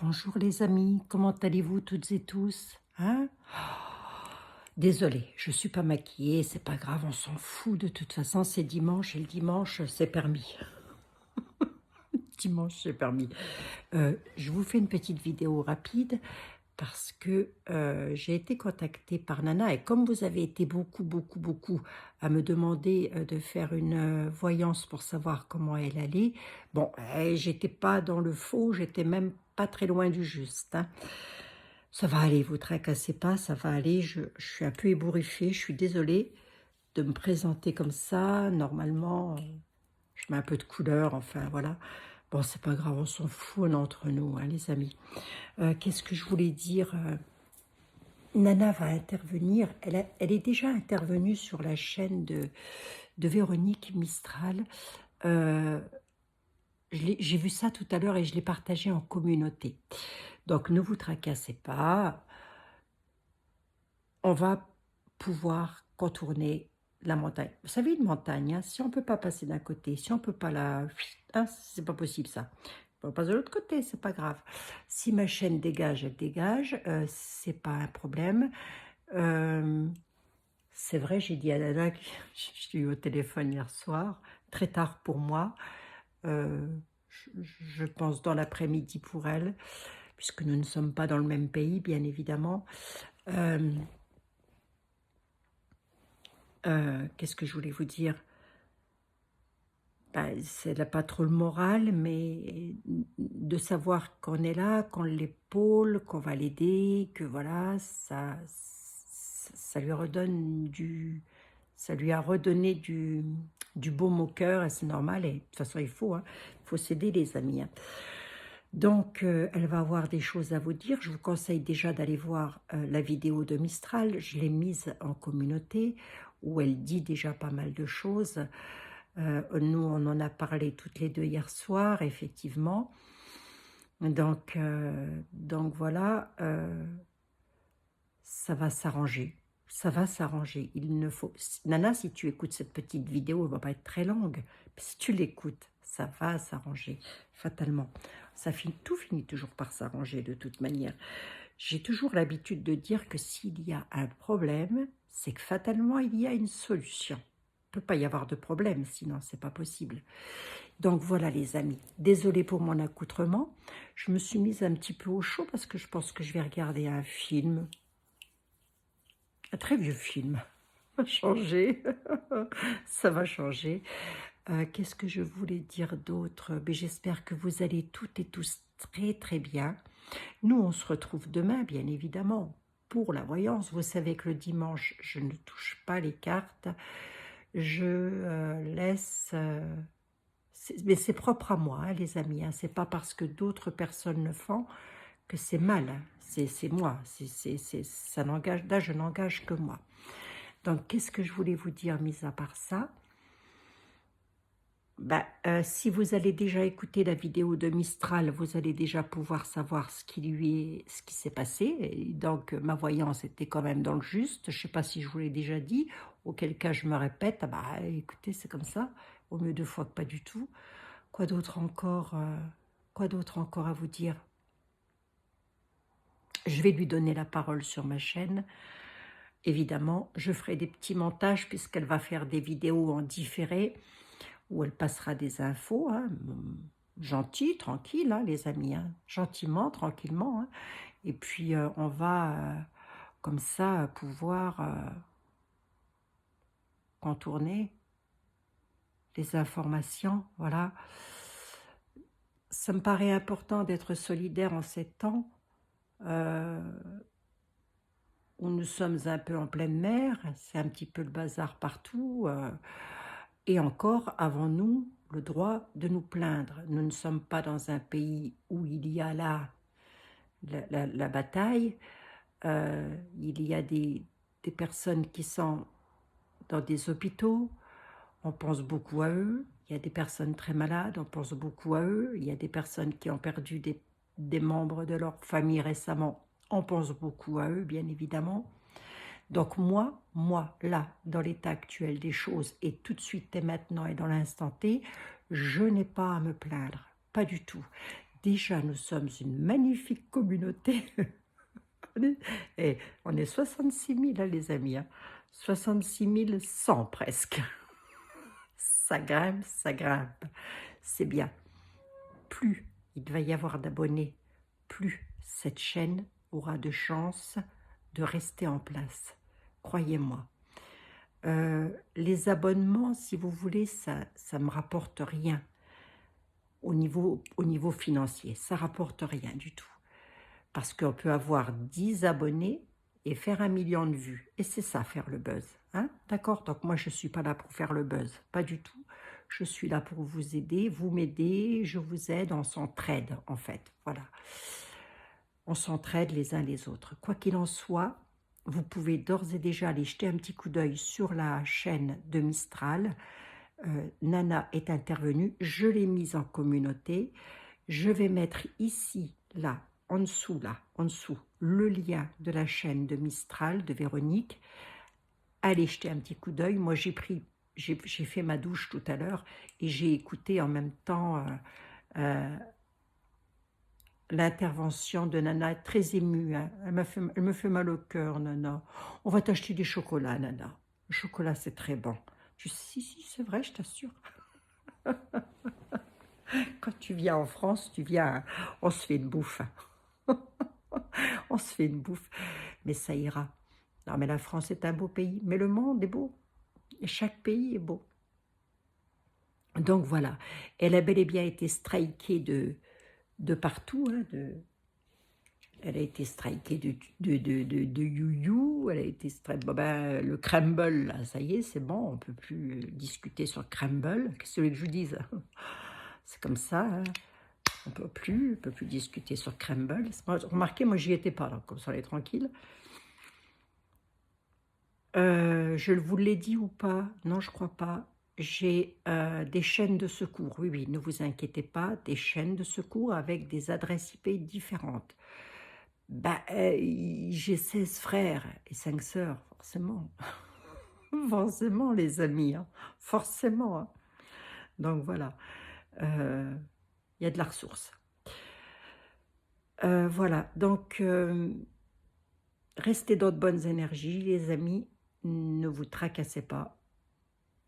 Bonjour les amis, comment allez-vous toutes et tous? Hein? Désolée, je suis pas maquillée, c'est pas grave, on s'en fout de toute façon, c'est dimanche et le dimanche, c'est permis. Dimanche, c'est permis. Je vous fais une petite vidéo rapide parce que j'ai été contactée par Nana et comme vous avez été beaucoup à me demander de faire une voyance pour savoir comment elle allait, bon, j'étais pas dans le faux, j'étais même pas très loin du juste, hein. Ça va aller, vous tracassez pas, ça va aller. Je suis un peu ébouriffée, je suis désolée de me présenter comme ça. Normalement, je mets un peu de couleur, enfin voilà. Bon, c'est pas grave, on s'en fout, on est entre nous, hein, les amis. Qu'est-ce que je voulais dire? Nana va intervenir, elle est déjà intervenue sur la chaîne de Véronique Mistral. Euh, j'ai vu ça tout à l'heure et je l'ai partagé en communauté. Donc ne vous tracassez pas. On va pouvoir contourner la montagne. Vous savez, une montagne, hein, si on ne peut pas passer d'un côté, si on ne peut pas la... Hein, c'est pas possible ça. On passe de l'autre côté, c'est pas grave. Si ma chaîne dégage, elle dégage, c'est pas un problème. C'est vrai, j'ai dit à Nana que je l'ai eu au téléphone hier soir, très tard pour moi, euh, je pense dans l'après-midi pour elle, puisque nous ne sommes pas dans le même pays, bien évidemment. Qu'est-ce que je voulais vous dire? Ben, elle n'a pas trop le moral, mais de savoir qu'on est là, qu'on l'épaule, qu'on va l'aider, que voilà, ça lui redonne ça lui a redonné du baume au cœur, et c'est normal, et de toute façon il faut s'aider les amis, hein. Donc, elle va avoir des choses à vous dire. Je vous conseille déjà d'aller voir la vidéo de Mistral. Je l'ai mise en communauté où elle dit déjà pas mal de choses. Nous, on en a parlé toutes les deux hier soir, effectivement. Donc voilà, ça va s'arranger. Ça va s'arranger. Il ne faut... Nana, si tu écoutes cette petite vidéo, elle ne va pas être très longue. Mais si tu l'écoutes, ça va s'arranger, fatalement. Tout finit toujours par s'arranger de toute manière. J'ai toujours l'habitude de dire que s'il y a un problème, c'est que fatalement, il y a une solution. Il ne peut pas y avoir de problème, sinon c'est pas possible. Donc voilà les amis, désolée pour mon accoutrement. Je me suis mise un petit peu au chaud parce que je pense que je vais regarder un film. Un très vieux film. Ça va changer. Ça va changer. Qu'est-ce que je voulais dire d'autre? J'espère que vous allez toutes et tous très bien. Nous, on se retrouve demain, bien évidemment, pour la voyance. Vous savez que le dimanche, je ne touche pas les cartes. Je laisse... mais c'est propre à moi, hein, les amis. Hein. C'est pas parce que d'autres personnes le font que c'est mal. Hein. C'est moi. Ça n'engage... Là, je n'engage que moi. Donc, qu'est-ce que je voulais vous dire, mis à part ça? Si vous allez déjà écouter la vidéo de Mistral, vous allez déjà pouvoir savoir ce qui s'est passé. Et donc, ma voyance était quand même dans le juste. Je ne sais pas si je vous l'ai déjà dit, auquel cas je me répète. Ah bah, écoutez, c'est comme ça. Au mieux 2 fois que pas du tout. Quoi d'autre encore à vous dire? Je vais lui donner la parole sur ma chaîne. Évidemment, je ferai des petits montages puisqu'elle va faire des vidéos en différé où elle passera des infos, hein, gentil, tranquille, hein, les amis, hein, gentiment, tranquillement. Hein. Et puis, on va, comme ça, pouvoir contourner les informations, voilà. Ça me paraît important d'être solidaire en ces temps où nous sommes un peu en pleine mer, c'est un petit peu le bazar partout, et encore avons-nous le droit de nous plaindre. Nous ne sommes pas dans un pays où il y a la bataille, il y a des personnes qui sont dans des hôpitaux, on pense beaucoup à eux, il y a des personnes très malades, on pense beaucoup à eux, il y a des personnes qui ont perdu des membres de leur famille récemment, on pense beaucoup à eux, bien évidemment. Donc moi, là, dans l'état actuel des choses, et tout de suite et maintenant et dans l'instant T, je n'ai pas à me plaindre, pas du tout. Déjà, nous sommes une magnifique communauté. Et on est 66 000, hein, les amis. Hein. 66 100 presque. Ça grimpe. C'est bien. Plus il va y avoir d'abonnés, plus cette chaîne aura de chances de rester en place. Croyez-moi. Les abonnements, si vous voulez, ça me rapporte rien au niveau financier. Ça rapporte rien du tout. Parce qu'on peut avoir 10 abonnés et faire 1 million de vues. Et c'est ça, faire le buzz. Hein? D'accord? Donc moi, je ne suis pas là pour faire le buzz. Pas du tout. Je suis là pour vous aider. Vous m'aidez, je vous aide. On s'entraide, en fait. Voilà. On s'entraide les uns les autres. Quoi qu'il en soit, vous pouvez d'ores et déjà aller jeter un petit coup d'œil sur la chaîne de Mistral. Nana est intervenue. Je l'ai mise en communauté. Je vais mettre ici, là, en dessous, le lien de la chaîne de Mistral, de Véronique. Allez jeter un petit coup d'œil. Moi, j'ai fait ma douche tout à l'heure et j'ai écouté en même temps l'intervention de Nana, très émue. Hein. Elle me fait mal au cœur, Nana. On va t'acheter des chocolats, Nana. Le chocolat, c'est très bon. Je dis, si, c'est vrai, je t'assure. Quand tu viens en France, tu viens, on se fait une bouffe. On se fait une bouffe, mais ça ira. Non, mais la France est un beau pays, mais le monde est beau. Et chaque pays est beau. Donc voilà, elle a bel et bien été strikée de partout. Hein, elle a été strikée de You-You, elle a été strikée... Bon ben, le Crumble, là, ça y est, c'est bon, on ne peut plus discuter sur Crumble. Qu'est-ce que je vous dise? C'est comme ça, hein. On ne peut plus discuter sur Crumble. Remarquez, moi, j'y étais pas, là, comme ça, on est tranquille. Je vous l'ai dit ou pas? Non, je crois pas. J'ai des chaînes de secours. Oui, oui, ne vous inquiétez pas, des chaînes de secours avec des adresses IP différentes. Bah, j'ai 16 frères et 5 sœurs, forcément. Forcément, les amis, hein. Forcément. Hein. Donc voilà, il y a de la ressource. Voilà, donc restez dans de bonnes énergies, les amis. Ne vous tracassez pas.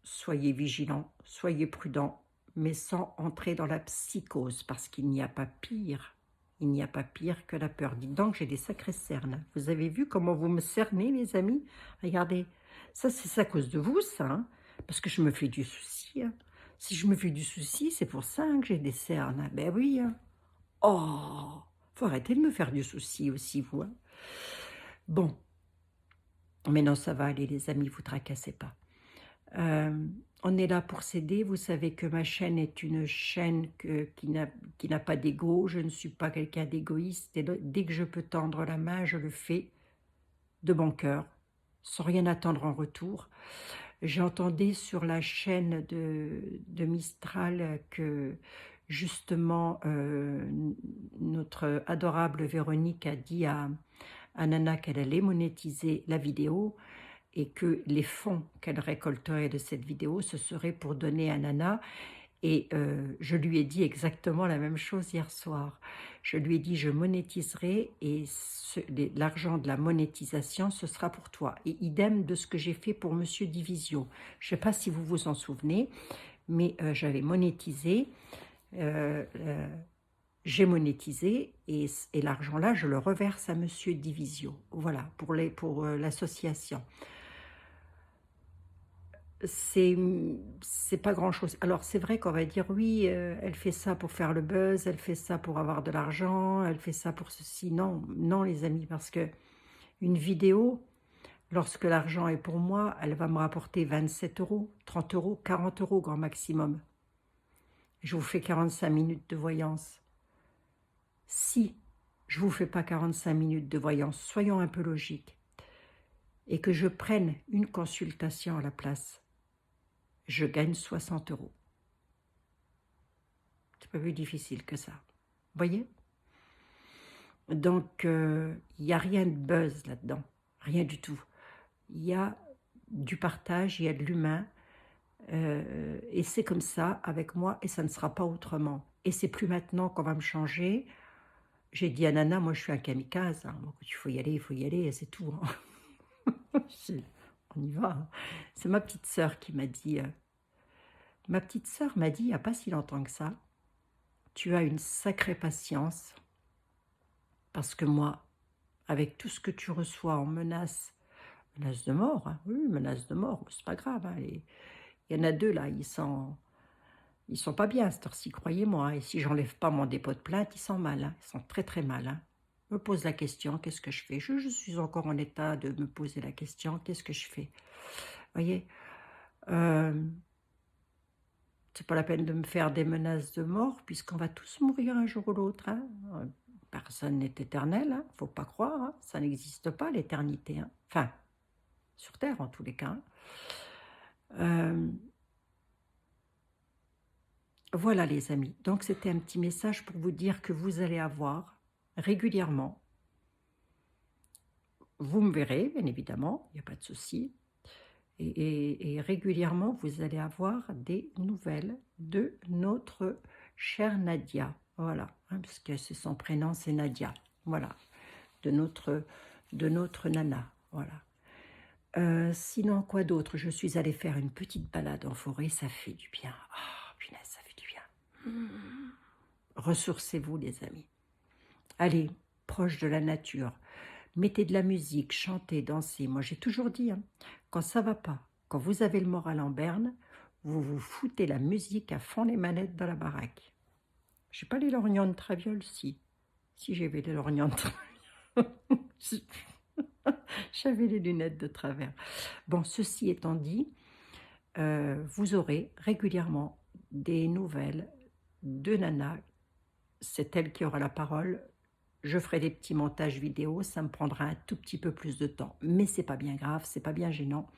Soyez vigilants, soyez prudents, mais sans entrer dans la psychose, parce qu'il n'y a pas pire. Il n'y a pas pire que la peur. Dites donc, j'ai des sacrées cernes. Vous avez vu comment vous me cernez, les amis? Regardez, ça, c'est à cause de vous, ça. Hein, parce que je me fais du souci. Hein. Si je me fais du souci, c'est pour ça que j'ai des cernes. Ben oui. Hein. Oh, faut arrêter de me faire du souci aussi, vous. Hein. Bon. Mais non, ça va aller, les amis, vous tracassez pas. On est là pour s'aider. Vous savez que ma chaîne est une chaîne qui n'a pas d'ego. Je ne suis pas quelqu'un d'égoïste. Et dès que je peux tendre la main, je le fais de bon cœur, sans rien attendre en retour. J'entendais sur la chaîne de Mistral que justement notre adorable Véronique a dit à Nana qu'elle allait monétiser la vidéo et que les fonds qu'elle récolterait de cette vidéo, ce serait pour donner à Nana. Et je lui ai dit exactement la même chose hier soir. Je lui ai dit, je monétiserai et l'argent de la monétisation, ce sera pour toi. Et idem de ce que j'ai fait pour Monsieur Divisio. Je ne sais pas si vous vous en souvenez, mais j'avais monétisé. J'ai monétisé et l'argent là, je le reverse à Monsieur Divisio. Voilà, pour l'association. C'est pas grand chose. Alors c'est vrai qu'on va dire oui, elle fait ça pour faire le buzz, elle fait ça pour avoir de l'argent, elle fait ça pour ceci. Non, non les amis, parce que une vidéo, lorsque l'argent est pour moi, elle va me rapporter 27 €, 30 €, 40 € grand maximum. Je vous fais 45 minutes de voyance. Si je vous fais pas 45 minutes de voyance, soyons un peu logiques, et que je prenne une consultation à la place, je gagne 60 €. C'est pas plus difficile que ça. Vous voyez? Donc, il n'y a rien de buzz là-dedans. Rien du tout. Il y a du partage, il y a de l'humain. Et c'est comme ça avec moi et ça ne sera pas autrement. Et c'est plus maintenant qu'on va me changer. J'ai dit à Nana, moi je suis un kamikaze, hein. Donc, il faut y aller, c'est tout, hein. On y va, hein. C'est ma petite sœur qui m'a dit, ma petite sœur m'a dit, il n'y a pas si longtemps que ça, tu as une sacrée patience, parce que moi, avec tout ce que tu reçois en menace de mort, hein, oui, menace de mort, c'est pas grave, hein, il y en a deux là, ils sont pas bien à cette heure-ci, croyez-moi, hein. Et si j'enlève pas mon dépôt de plainte, ils sont mal, hein. Ils sont très très mal, hein. Je me pose la question, qu'est-ce que je fais? Je suis encore en état de me poser la question, qu'est-ce que je fais? Voyez, euh, c'est pas la peine de me faire des menaces de mort, puisqu'on va tous mourir un jour ou l'autre, hein. Personne n'est éternel, hein. Faut pas croire, hein. Ça n'existe pas l'éternité, hein. Enfin, sur Terre en tous les cas, hein. Euh, Voilà les amis, donc c'était un petit message pour vous dire que vous allez avoir régulièrement, vous me verrez bien évidemment, il n'y a pas de souci, et régulièrement vous allez avoir des nouvelles de notre chère Nadia, voilà, hein, parce que c'est son prénom, c'est Nadia, voilà, de notre Nana, voilà. Sinon, quoi d'autre? Je suis allée faire une petite balade en forêt, ça fait du bien. Ah, punaise, ça fait du bien. Ressourcez-vous, les amis. Allez, proche de la nature. Mettez de la musique, chantez, dansez. Moi, j'ai toujours dit, hein, quand ça va pas, quand vous avez le moral en berne, vous vous foutez la musique à fond les manettes dans la baraque. J'ai pas les lorgnons de Traviole, si. Si, j'avais les lorgnons de Traviole. J'avais les lunettes de travers. Bon, ceci étant dit, vous aurez régulièrement des nouvelles de Nana. C'est elle qui aura la parole. Je ferai des petits montages vidéo, ça me prendra un tout petit peu plus de temps, mais c'est pas bien grave, c'est pas bien gênant.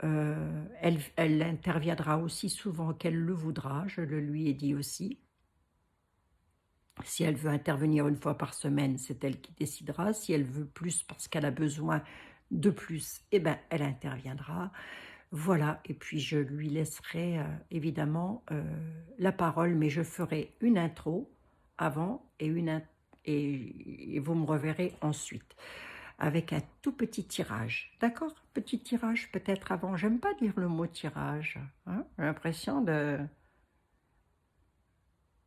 Elle interviendra aussi souvent qu'elle le voudra, je le lui ai dit aussi. Si elle veut intervenir une fois par semaine, c'est elle qui décidera. Si elle veut plus parce qu'elle a besoin de plus, eh ben, elle interviendra. Voilà, et puis je lui laisserai évidemment la parole, mais je ferai une intro avant et vous me reverrez ensuite avec un tout petit tirage. D'accord? Petit tirage peut-être avant. J'aime pas dire le mot tirage, hein. J'ai l'impression de...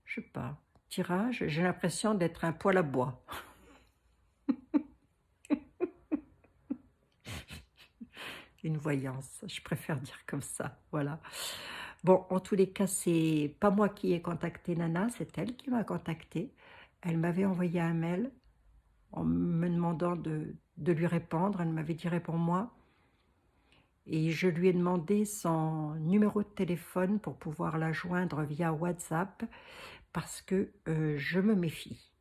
Je sais pas. Tirage, j'ai l'impression d'être un poêle à bois. Une voyance, je préfère dire comme ça, voilà. Bon, en tous les cas, c'est pas moi qui ai contacté Nana, c'est elle qui m'a contacté. Elle m'avait envoyé un mail en me demandant de lui répondre. Elle m'avait dit réponds-moi. Et je lui ai demandé son numéro de téléphone pour pouvoir la joindre via WhatsApp parce que je me méfie.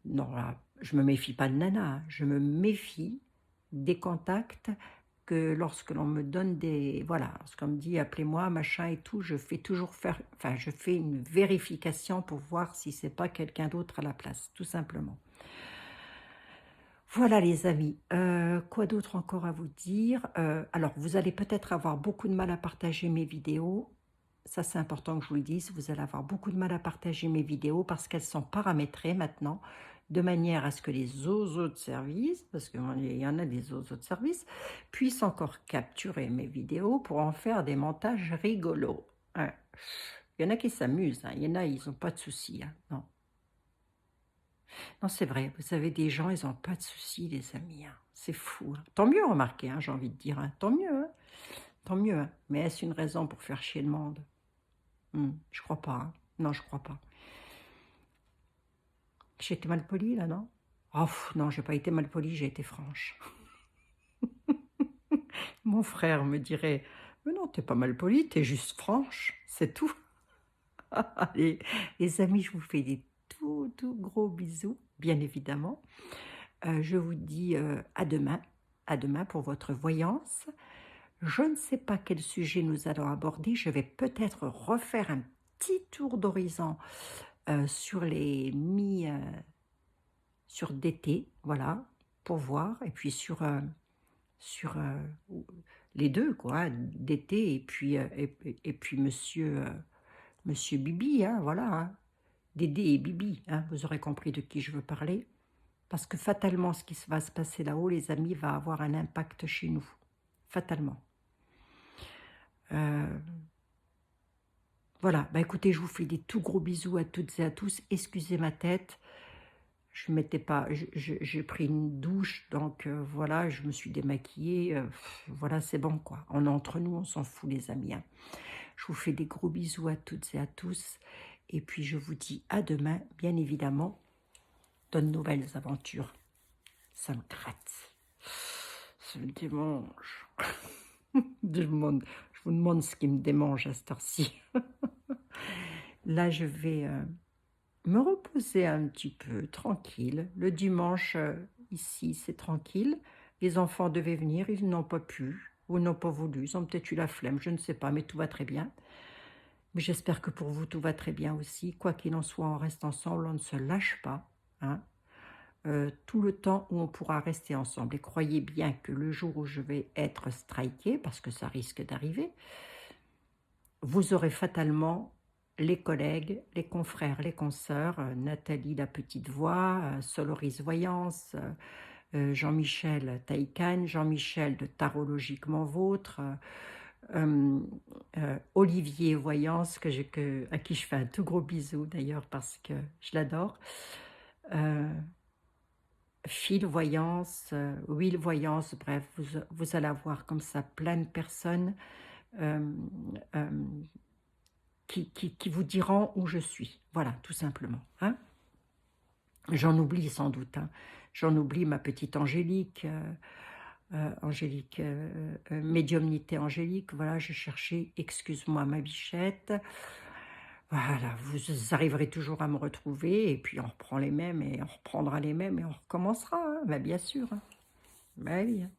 Non, là, je me méfie pas de Nana, je me méfie des contacts que lorsque l'on me donne des... Voilà, lorsqu'on me dit appelez-moi, machin et tout, je fais toujours faire... Enfin, je fais une vérification pour voir si c'est pas quelqu'un d'autre à la place, tout simplement. Voilà les amis, quoi d'autre encore à vous dire? Alors, vous allez peut-être avoir beaucoup de mal à partager mes vidéos. Ça, c'est important que je vous le dise. Vous allez avoir beaucoup de mal à partager mes vidéos parce qu'elles sont paramétrées maintenant de manière à ce que les zozos de service, parce qu'il y en a des zozos de service, puissent encore capturer mes vidéos pour en faire des montages rigolos, hein. Il y en a qui s'amusent, hein. Il y en a, ils n'ont pas de soucis, hein. Non. Non, c'est vrai, vous avez des gens, ils n'ont pas de soucis, les amis, hein. C'est fou, hein. Tant mieux, remarquez, hein, j'ai envie de dire, hein. Tant mieux, hein. Tant mieux, hein. Mais est-ce une raison pour faire chier le monde? Je crois pas, hein. Non, je crois pas. J'ai été mal polie, là, non? Oh, non, j'ai pas été mal polie, j'ai été franche. Mon frère me dirait, mais non, t'es pas mal polie, t'es juste franche, c'est tout. Allez, les amis, je vous fais des tout gros bisous, bien évidemment. Je vous dis à demain pour votre voyance. Je ne sais pas quel sujet nous allons aborder. Je vais peut-être refaire un petit tour d'horizon sur les sur d'été, voilà, pour voir. Et puis sur les deux, quoi, hein, d'été et puis monsieur Monsieur Bibi, hein, voilà, hein. Dédé et Bibi, hein, vous aurez compris de qui je veux parler. Parce que fatalement, ce qui va se passer là-haut, les amis, va avoir un impact chez nous. Fatalement. Euh, voilà, bah écoutez, je vous fais des tout gros bisous à toutes et à tous. Excusez ma tête. Je m'étais pas, j'ai pris une douche, donc voilà, je me suis démaquillée. Voilà, c'est bon quoi. On est entre nous, on s'en fout les amis, hein. Je vous fais des gros bisous à toutes et à tous. Et puis je vous dis à demain, bien évidemment, de nouvelles aventures. Ça me gratte. Ça me démange. Je vous demande ce qui me démange à cette heure-ci. Là, je vais me reposer un petit peu, tranquille. Le dimanche, ici, c'est tranquille. Les enfants devaient venir, ils n'ont pas pu, ou n'ont pas voulu. Ils ont peut-être eu la flemme, je ne sais pas, mais tout va très bien. Mais j'espère que pour vous, tout va très bien aussi. Quoi qu'il en soit, on reste ensemble, on ne se lâche pas, hein. Tout le temps où on pourra rester ensemble. Et croyez bien que le jour où je vais être strikée, parce que ça risque d'arriver, vous aurez fatalement les collègues, les confrères, les consoeurs, Nathalie la petite voix, Soloris Voyance, Jean-Michel Taïkan, Jean-Michel de Tarologiquement Vôtre, Olivier Voyance, à qui je fais un tout gros bisou d'ailleurs parce que je l'adore, Phil Voyance, Will Voyance, bref, vous allez avoir comme ça plein de personnes euh, euh, qui vous diront où je suis. Voilà, tout simplement. Hein. J'en oublie sans doute. Hein. J'en oublie ma petite Angélique, médiumnité Angélique. Voilà, je cherchais, excuse-moi ma bichette. Voilà, vous arriverez toujours à me retrouver et puis on reprend les mêmes et on reprendra les mêmes et on recommencera, hein, bah bien sûr. Hein. Bah oui. Hein.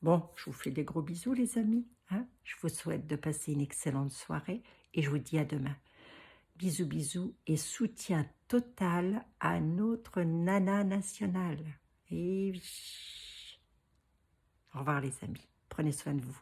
Bon, je vous fais des gros bisous les amis. Hein. Je vous souhaite de passer une excellente soirée et je vous dis à demain. Bisous, bisous et soutien total à notre nana nationale. Et oui. Au revoir les amis. Prenez soin de vous.